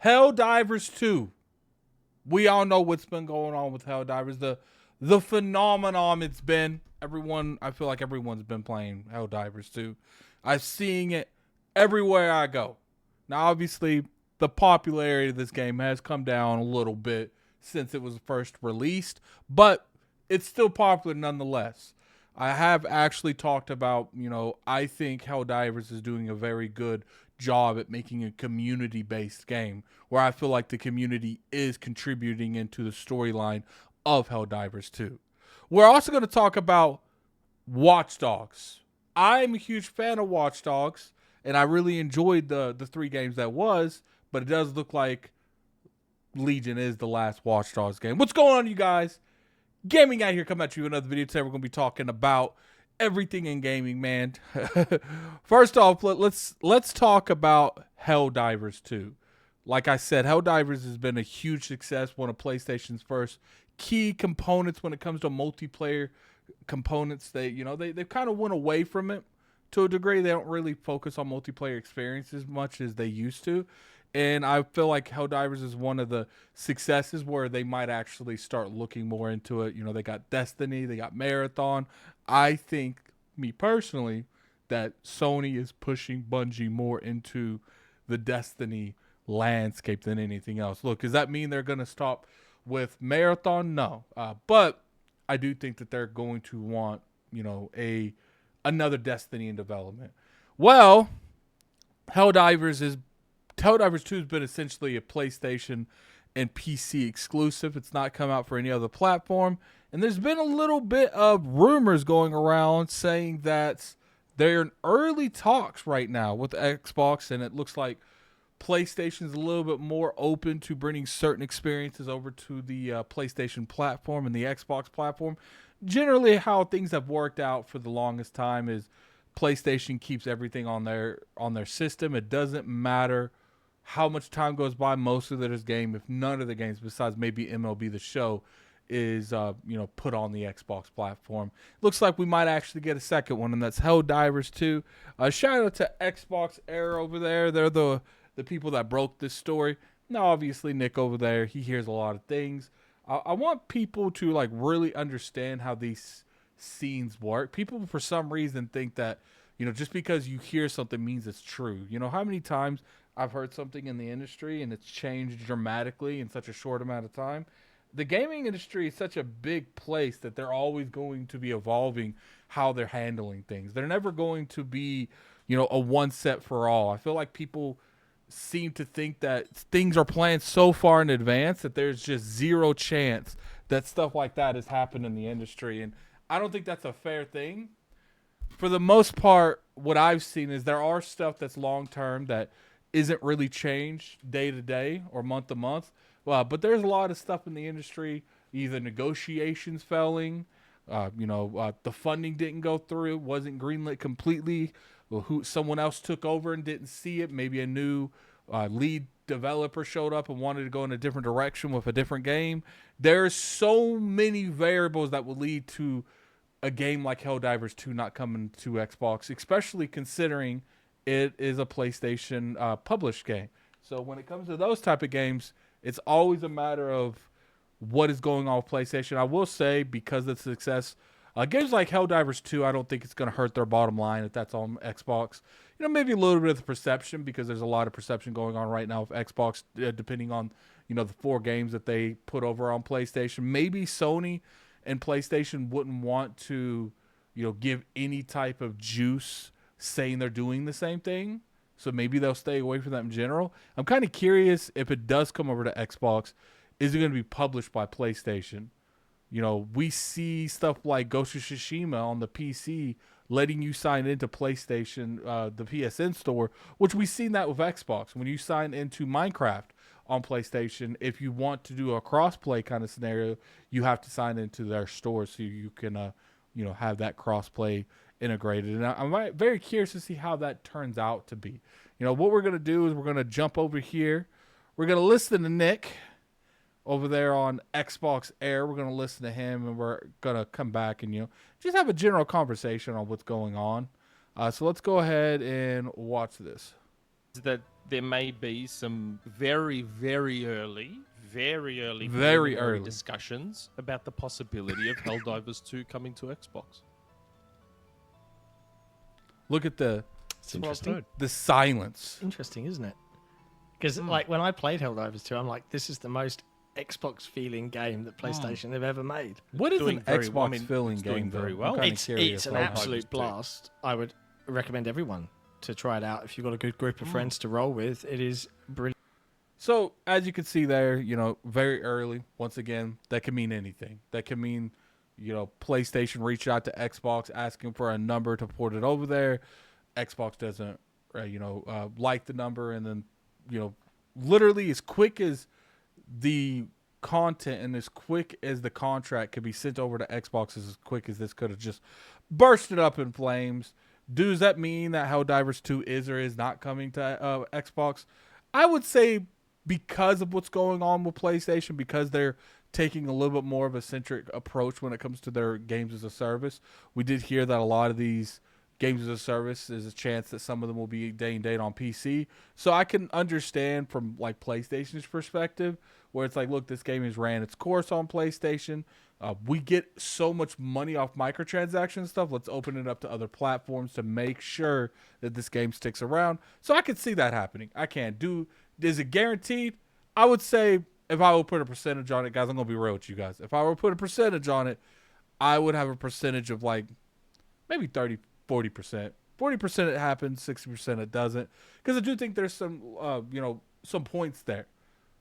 Helldivers 2. We all know what's been going on with Helldivers. The phenomenon it's been. I feel like everyone's been playing Helldivers 2. I'm seeing it everywhere I go. Now, obviously, the popularity of this game has come down a little bit since it was first released, but it's still popular nonetheless. I have actually talked about, I think Helldivers is doing a very good job at making a community-based game where I feel like the community is contributing into the storyline of Helldivers 2. We're also going to talk about Watch Dogs. I'm a huge fan of Watch Dogs, and I really enjoyed the 3 games that was, but it does look like Legion is the last Watch Dogs game. What's going on, you guys? Gaming Out here coming at you with another video. Today we're going to be talking about everything in gaming, man. First off, let's talk about Helldivers 2. Like I said, Helldivers has been a huge success, one of PlayStation's first key components when it comes to multiplayer components. They've kind of went away from it to a degree. They don't really focus on multiplayer experience as much as they used to. And I feel like Helldivers is one of the successes where they might actually start looking more into it. They got Destiny, they got Marathon. I think, me personally, that Sony is pushing Bungie more into the Destiny landscape than anything else. Look, does that mean they're going to stop with Marathon? No. But I do think that they're going to want, another Destiny in development. Well, Helldivers 2 has been essentially a PlayStation and PC exclusive. It's not come out for any other platform. And there's been a little bit of rumors going around saying that they're in early talks right now with Xbox, and it looks like PlayStation's a little bit more open to bringing certain experiences over to the PlayStation platform and the Xbox platform. Generally, how things have worked out for the longest time is PlayStation keeps everything on their system. It doesn't matter how much time goes by. Most of this game, if none of the games besides maybe MLB The Show, is put on the Xbox platform. Looks like we might actually get a second one, and that's Helldivers 2. Shout out to Xbox Air over there. They're the people that broke this story. Now, obviously, Nick over there, he hears a lot of things. I want people to really understand how these scenes work. People, for some reason, think that just because you hear something means it's true. How many times I've heard something in the industry and it's changed dramatically in such a short amount of time. The gaming industry is such a big place that they're always going to be evolving how they're handling things. They're never going to be, a one set for all. I feel like people seem to think that things are planned so far in advance that there's just zero chance that stuff like that has happened in the industry. And I don't think that's a fair thing. For the most part, what I've seen is there are stuff that's long term that isn't really changed day to day or month to month. But there's a lot of stuff in the industry, either negotiations failing, the funding didn't go through, wasn't greenlit completely, someone else took over and didn't see it. Maybe a new lead developer showed up and wanted to go in a different direction with a different game. There's so many variables that will lead to a game like Helldivers 2 not coming to Xbox, especially considering it is a PlayStation published game. So when it comes to those type of games, it's always a matter of what is going on with PlayStation. I will say, because of the success, games like Helldivers 2, I don't think it's going to hurt their bottom line if that's on Xbox. Maybe a little bit of the perception, because there's a lot of perception going on right now with Xbox, depending on, the 4 games that they put over on PlayStation. Maybe Sony and PlayStation wouldn't want to, give any type of juice saying they're doing the same thing. So maybe they'll stay away from that in general. I'm kind of curious if it does come over to Xbox, is it going to be published by PlayStation? We see stuff like Ghost of Tsushima on the PC letting you sign into PlayStation, the PSN store, which we've seen that with Xbox. When you sign into Minecraft on PlayStation, if you want to do a cross-play kind of scenario, you have to sign into their store so you can, have that cross-play integrated. And I'm very curious to see how that turns out to be. What we're going to do is we're going to jump over here. We're going to listen to Nick over there on Xbox Air. We're going to listen to him, and we're going to come back and, just have a general conversation on what's going on. So let's go ahead and watch this. That there may be some very early discussions about the possibility of Helldivers 2 coming to Xbox. Look at It's interesting. the silence. Interesting, isn't it? Because like when I played Helldivers 2, I'm like, this is the most Xbox feeling game that PlayStation have ever made. What is Doing an very well. I Xbox mean, feeling it's game? doing very though? well. I'm kinda It's curious an about absolute Helldivers 2. blast. I would recommend everyone to try it out if you've got a good group of friends to roll with. It is brilliant. So, as you can see there, very early, once again, that can mean anything. That can mean, PlayStation reached out to Xbox asking for a number to port it over there. Xbox doesn't, like the number. And then, literally as quick as the content and as quick as the contract could be sent over to Xbox, as quick as this could have just bursted up in flames. Does that mean that Helldivers 2 is or is not coming to Xbox? I would say because of what's going on with PlayStation, because they're taking a little bit more of a centric approach when it comes to their games as a service. We did hear that a lot of these games as a service, there's a chance that some of them will be day and date on PC. So I can understand from like PlayStation's perspective, where it's like, look, this game has ran its course on PlayStation. We get so much money off microtransaction stuff. Let's open it up to other platforms to make sure that this game sticks around. So I could see that happening. I can't do. Is it guaranteed? I would say if I would put a percentage on it, guys, I'm gonna be real with you guys. If I were to put a percentage on it, I would have a percentage of like maybe 30-40%. 40% it happens, 60% it doesn't. Because I do think there's some some points there.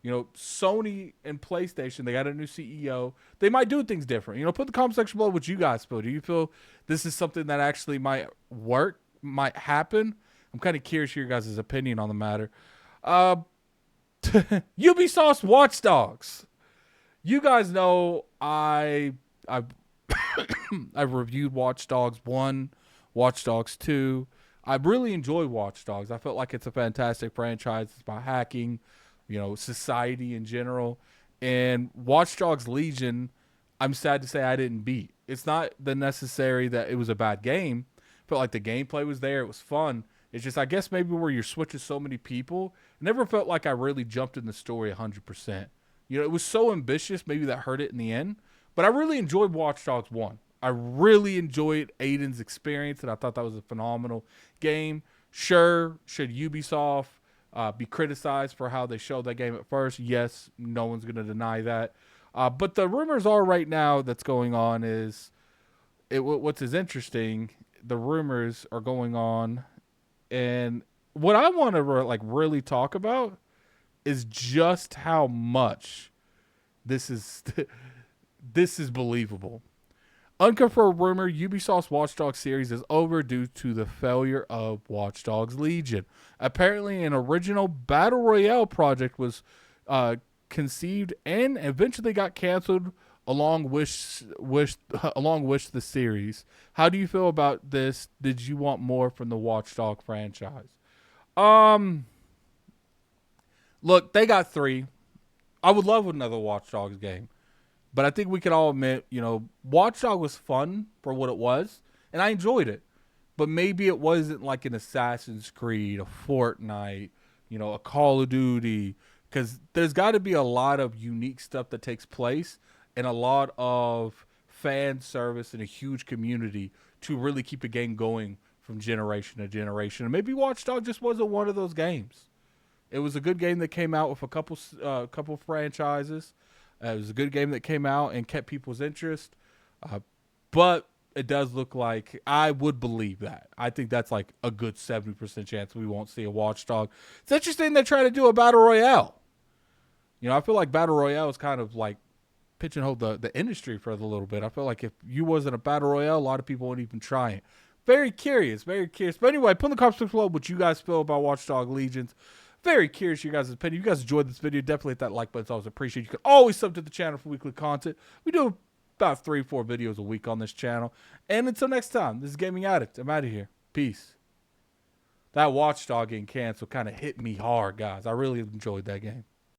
Sony and PlayStation, they got a new CEO. They might do things different. Put in the comment section below what you guys feel. Do you feel this is something that actually might work, might happen? I'm kind of curious your guys' opinion on the matter. Ubisoft's Watch Dogs. You guys know I've reviewed Watch Dogs 1, Watch Dogs 2. I really enjoy Watch Dogs. I felt like it's a fantastic franchise. It's about hacking, society in general. And Watch Dogs Legion, I'm sad to say I didn't beat. It's not the necessary that it was a bad game. I felt like the gameplay was there. It was fun. It's just, I guess maybe where you're switching so many people, it never felt like I really jumped in the story 100%. It was so ambitious. Maybe that hurt it in the end. But I really enjoyed Watch Dogs 1. I really enjoyed Aiden's experience, and I thought that was a phenomenal game. Sure, should Ubisoft be criticized for how they showed that game at first? Yes, no one's going to deny that. But the rumors are right now that's going on is, what's is interesting, the rumors are going on, and what I want to really talk about is just how much this is believable. Unconfirmed rumor, Ubisoft's Watch Dogs series is over due to the failure of Watch Dogs Legion. Apparently, an original Battle Royale project was conceived and eventually got canceled along with the series. How do you feel about this? Did you want more from the Watch Dogs franchise? Look, they got 3. I would love another Watch Dogs game. But I think we can all admit, Watch Dogs was fun for what it was, and I enjoyed it. But maybe it wasn't like an Assassin's Creed, a Fortnite, a Call of Duty, because there's got to be a lot of unique stuff that takes place and a lot of fan service and a huge community to really keep a game going from generation to generation. And maybe Watch Dogs just wasn't one of those games. It was a good game that came out with a couple franchises. It was a good game that came out and kept people's interest. But it does look like, I would believe that. I think that's like a good 70% chance we won't see a Watch Dog. It's interesting they try to do a Battle Royale. I feel like Battle Royale is kind of like pigeonhole the industry for a little bit. I feel like if you wasn't a Battle Royale, a lot of people wouldn't even try it. Very curious. But anyway, put in the comments below what you guys feel about Watch Dogs Legions. Very curious your guys' opinion. If you guys enjoyed this video, definitely hit that like button. It's always appreciated. You can always sub to the channel for weekly content. We do about 3-4 videos a week on this channel. And until next time, this is Gaming Addict. I'm out of here. Peace. That Watch Dogs getting canceled kind of hit me hard, guys. I really enjoyed that game.